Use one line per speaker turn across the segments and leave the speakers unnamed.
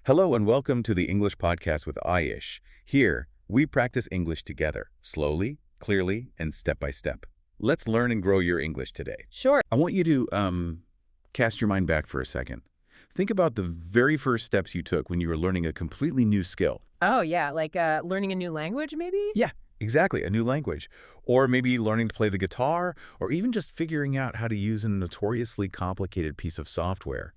Hello and welcome to the English podcast with Aish. Here, we practice English together, slowly, clearly, and step by step. Let's learn and grow your English today.
Sure.
I want you to cast your mind back for a second. Think about the very first steps you took when you were learning a completely new skill.
Oh, yeah, like learning a new language, maybe?
Yeah, exactly, a new language. Or maybe learning to play the guitar, or even just figuring out how to use a notoriously complicated piece of software.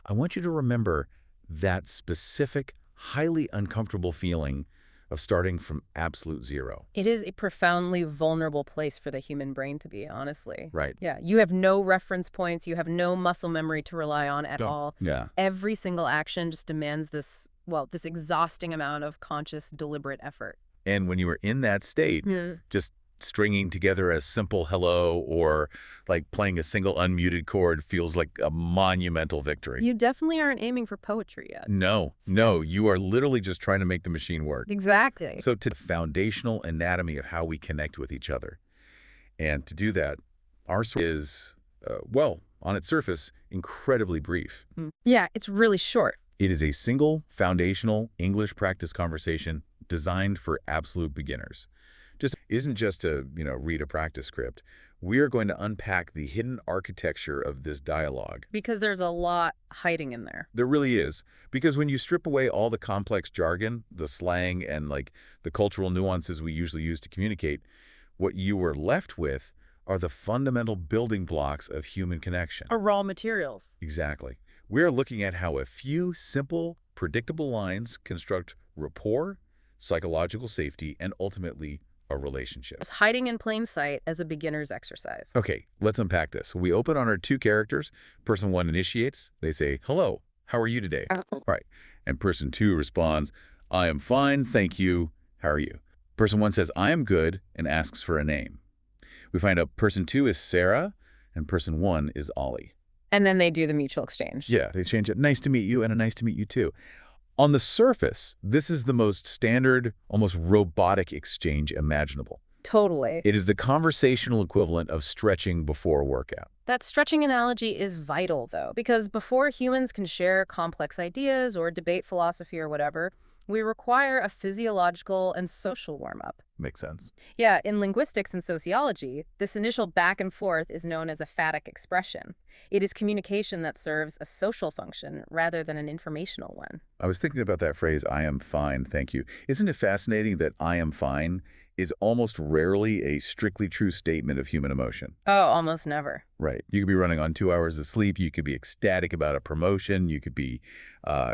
I want you to remember that specific, highly uncomfortable feeling of starting from absolute zero.
It is a profoundly vulnerable place for the human brain to be, honestly.
Right.
Yeah, you have no reference points, you have no muscle memory to rely on at
Oh,
all.
yeah.
Every single action just demands this exhausting amount of conscious, deliberate effort.
And when you were in that state, just stringing together a simple hello or like playing a single unmuted chord feels like a monumental victory.
You definitely aren't aiming for poetry yet.
No, you are literally just trying to make the machine work.
Exactly.
So to the foundational anatomy of how we connect with each other. And to do that, our story is, on its surface, incredibly brief.
Yeah, it's really short.
It is a single foundational English practice conversation designed for absolute beginners. Isn't just to, read a practice script. We are going to unpack the hidden architecture of this dialogue.
Because there's a lot hiding in there.
There really is. Because when you strip away all the complex jargon, the slang, and the cultural nuances we usually use to communicate, what you were left with are the fundamental building blocks of human connection.
Or raw materials.
Exactly. We're looking at how a few simple, predictable lines construct rapport, psychological safety, and ultimately a relationship.
It's hiding in plain sight as a beginner's exercise.
Okay, let's unpack this. We open on our two characters. Person one initiates. They say, "Hello, how are you today?" Right. And person two responds, "I am fine, thank you. How are you?" Person one says, "I am good," and asks for a name. We find out person two is Sarah, and person one is Ollie.
And then they do the mutual exchange.
Yeah, they exchange it. "Nice to meet you," and "a nice to meet you too." On the surface, this is the most standard, almost robotic exchange imaginable.
Totally.
It is the conversational equivalent of stretching before a workout.
That stretching analogy is vital, though, because before humans can share complex ideas or debate philosophy or whatever, we require a physiological and social warm-up.
Makes sense.
Yeah, in linguistics and sociology, this initial back and forth is known as emphatic expression. It is communication that serves a social function rather than an informational one.
I was thinking about that phrase, "I am fine, thank you." Isn't it fascinating that "I am fine" is almost rarely a strictly true statement of human emotion?
Oh, almost never.
Right. You could be running on 2 hours of sleep. You could be ecstatic about a promotion. You could be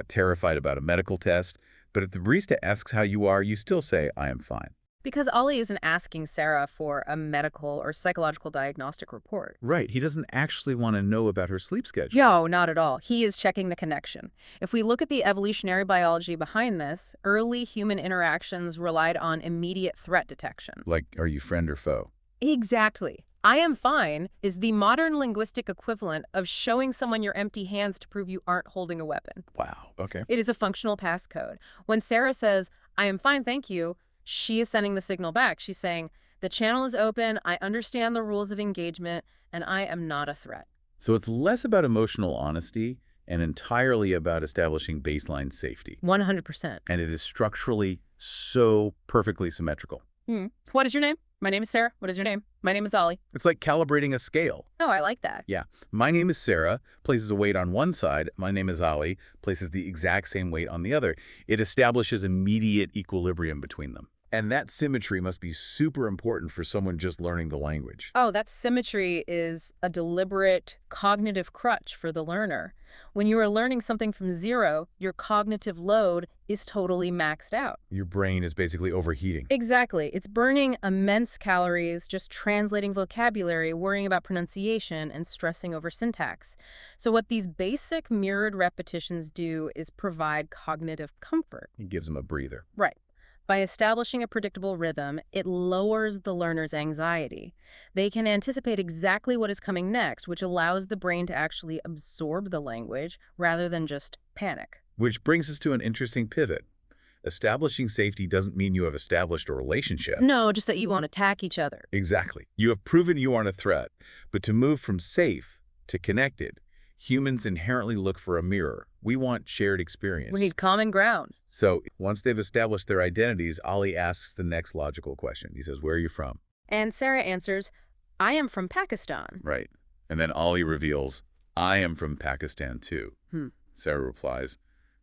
terrified about a medical test. But if the barista asks how you are, you still say, "I am fine."
Because Ollie isn't asking Sarah for a medical or psychological diagnostic report.
Right. He doesn't actually want to know about her sleep schedule.
No, not at all. He is checking the connection. If we look at the evolutionary biology behind this, early human interactions relied on immediate threat detection.
Like, are you friend or foe?
Exactly. "I am fine" is the modern linguistic equivalent of showing someone your empty hands to prove you aren't holding a weapon.
Wow. Okay.
It is a functional passcode. When Sarah says, "I am fine, thank you," she is sending the signal back. She's saying, "The channel is open, I understand the rules of engagement, and I am not a threat."
So it's less about emotional honesty and entirely about establishing baseline safety.
100%.
And it is structurally so perfectly symmetrical.
What is your name? My name is Sarah. What is your name? My name is Ollie.
It's like calibrating a scale.
Oh, I like that.
Yeah. My name is Sarah, places a weight on one side. My name is Ollie, places the exact same weight on the other. It establishes immediate equilibrium between them. And that symmetry must be super important for someone just learning the language.
Oh, that symmetry is a deliberate cognitive crutch for the learner. When you are learning something from zero, your cognitive load is totally maxed out.
Your brain is basically overheating.
Exactly. It's burning immense calories just translating vocabulary, worrying about pronunciation, and stressing over syntax. So what these basic mirrored repetitions do is provide cognitive comfort.
It gives them a breather.
Right. By establishing a predictable rhythm, it lowers the learner's anxiety. They can anticipate exactly what is coming next, which allows the brain to actually absorb the language rather than just panic.
Which brings us to an interesting pivot. Establishing safety doesn't mean you have established a relationship.
No, just that you won't attack each other.
Exactly. You have proven you aren't a threat. But to move from safe to connected, Humans inherently look for a mirror. We want shared
We
experience.
need common ground.
So once they've established their identities, Ali asks the next logical question. He says, where are you from?
And Sarah answers, I am from Pakistan.
Right. And then Ali reveals, I am from Pakistan too.
Hmm.
Sarah replies,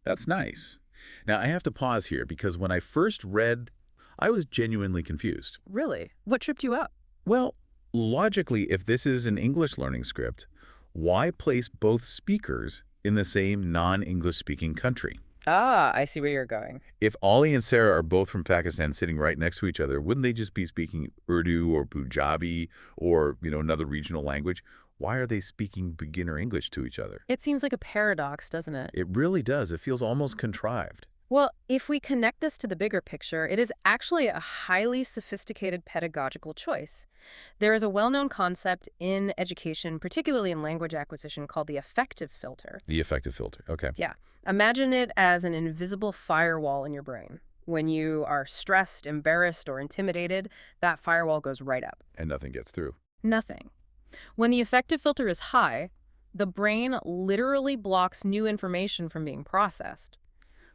that's nice. Now, I have to pause here because when I first read, I was genuinely confused.
Really? What tripped you up?
Well, logically, if this is an English learning script, why place both speakers in the same non-English speaking country?
Ah, I see where you're going.
If Ollie and Sarah are both from Pakistan sitting right next to each other, wouldn't they just be speaking Urdu or Punjabi or, another regional language? Why are they speaking beginner English to each other?
It seems like a paradox, doesn't it?
It really does. It feels almost contrived.
Well, if we connect this to the bigger picture, it is actually a highly sophisticated pedagogical choice. There is a well-known concept in education, particularly in language acquisition, called the affective filter.
The affective filter. Okay.
Yeah. Imagine it as an invisible firewall in your brain. When you are stressed, embarrassed, or intimidated, that firewall goes right up.
And nothing gets through.
Nothing. When the affective filter is high, the brain literally blocks new information from being processed.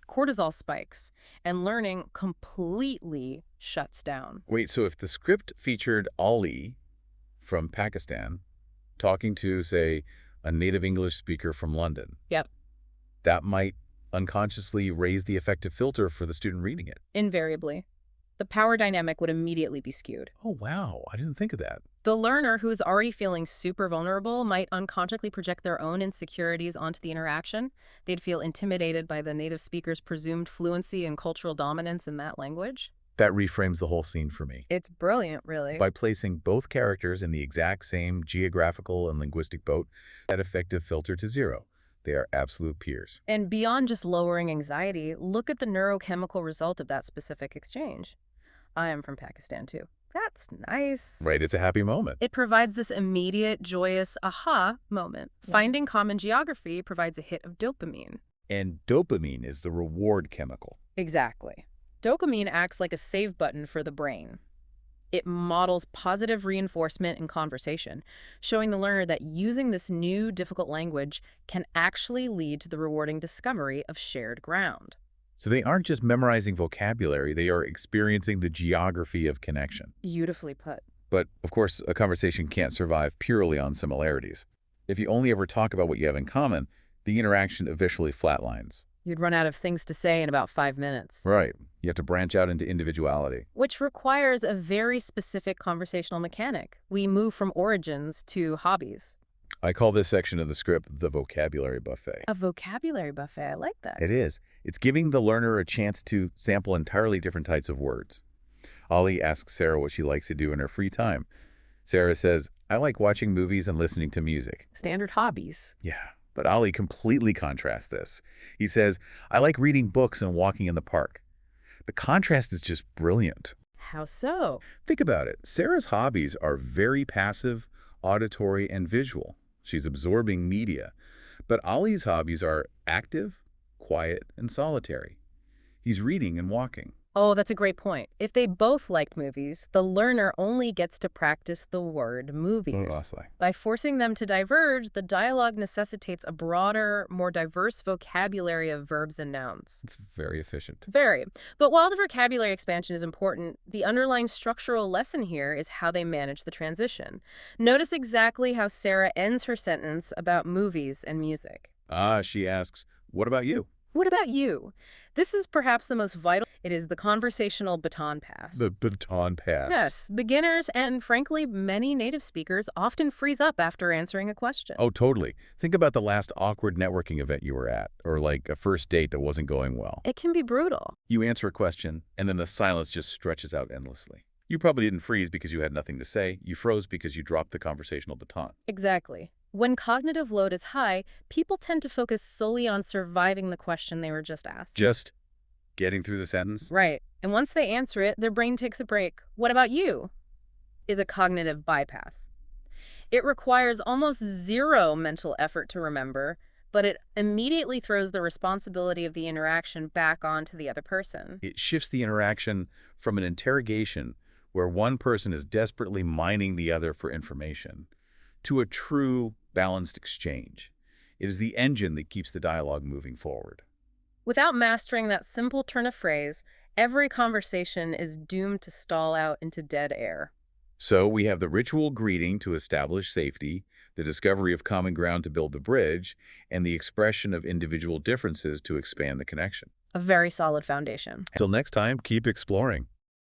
Cortisol spikes, and learning completely shuts down.
Wait, so if the script featured Ali from Pakistan talking to, say, a native English speaker from London,
Yep.
that might unconsciously raise the affective filter for the student reading it.
Invariably. The power dynamic would immediately be skewed.
Oh, wow. I didn't think of that.
The learner who's already feeling super vulnerable might unconsciously project their own insecurities onto the interaction. They'd feel intimidated by the native speaker's presumed fluency and cultural dominance in that language.
That reframes the whole scene for me.
It's brilliant, really.
By placing both characters in the exact same geographical and linguistic boat, that affective filter to zero. They are absolute peers.
And beyond just lowering anxiety, look at the neurochemical result of that specific exchange. I am from Pakistan, too. That's nice.
Right, it's a happy moment.
It provides this immediate, joyous aha moment.
Yeah.
Finding common geography provides a hit of dopamine.
And dopamine is the reward chemical.
Exactly. Dopamine acts like a save button for the brain. It models positive reinforcement in conversation, showing the learner that using this new, difficult language can actually lead to the rewarding discovery of shared ground.
So they aren't just memorizing vocabulary, they are experiencing the geography of connection.
Beautifully put.
But, of course, a conversation can't survive purely on similarities. If you only ever talk about what you have in common, the interaction eventually flatlines.
You'd run out of things to say in about 5 minutes.
Right. You have to branch out into individuality.
Which requires a very specific conversational mechanic. We move from origins to hobbies.
I call this section of the script the vocabulary buffet.
A vocabulary buffet. I like that.
It is. It's giving the learner a chance to sample entirely different types of words. Ollie asks Sarah what she likes to do in her free time. Sarah says, I like watching movies and listening to music.
Standard hobbies.
Yeah, but Ollie completely contrasts this. He says, I like reading books and walking in the park. The contrast is just brilliant.
How so?
Think about it. Sarah's hobbies are very passive, auditory, and visual. She's absorbing media. But Ollie's hobbies are active, quiet, and solitary. He's reading and walking.
Oh, that's a great point. If they both liked movies, the learner only gets to practice the word movies. By forcing them to diverge, the dialogue necessitates a broader, more diverse vocabulary of verbs and nouns.
It's very efficient.
Very. But while the vocabulary expansion is important, the underlying structural lesson here is how they manage the transition. Notice exactly how Sarah ends her sentence about movies and music.
She asks, what about you?
What about you? This is perhaps the most vital. It is the conversational baton pass.
The baton pass.
Yes, beginners and, frankly, many native speakers often freeze up after answering a question.
Oh, totally. Think about the last awkward networking event you were at, or like a first date that wasn't going well.
It can be brutal.
You answer a question, and then the silence just stretches out endlessly. You probably didn't freeze because you had nothing to say. You froze because you dropped the conversational baton.
Exactly. When cognitive load is high, people tend to focus solely on surviving the question they were just asked.
Just getting through the sentence?
Right. And once they answer it, their brain takes a break. What about you? Is a cognitive bypass. It requires almost zero mental effort to remember, but it immediately throws the responsibility of the interaction back onto the other person.
It shifts the interaction from an interrogation where one person is desperately mining the other for information to a true, balanced exchange. It is the engine that keeps the dialogue moving forward.
Without mastering that simple turn of phrase, every conversation is doomed to stall out into dead air.
So we have the ritual greeting to establish safety, the discovery of common ground to build the bridge, and the expression of individual differences to expand the connection.
A very solid foundation.
Until next time, keep exploring.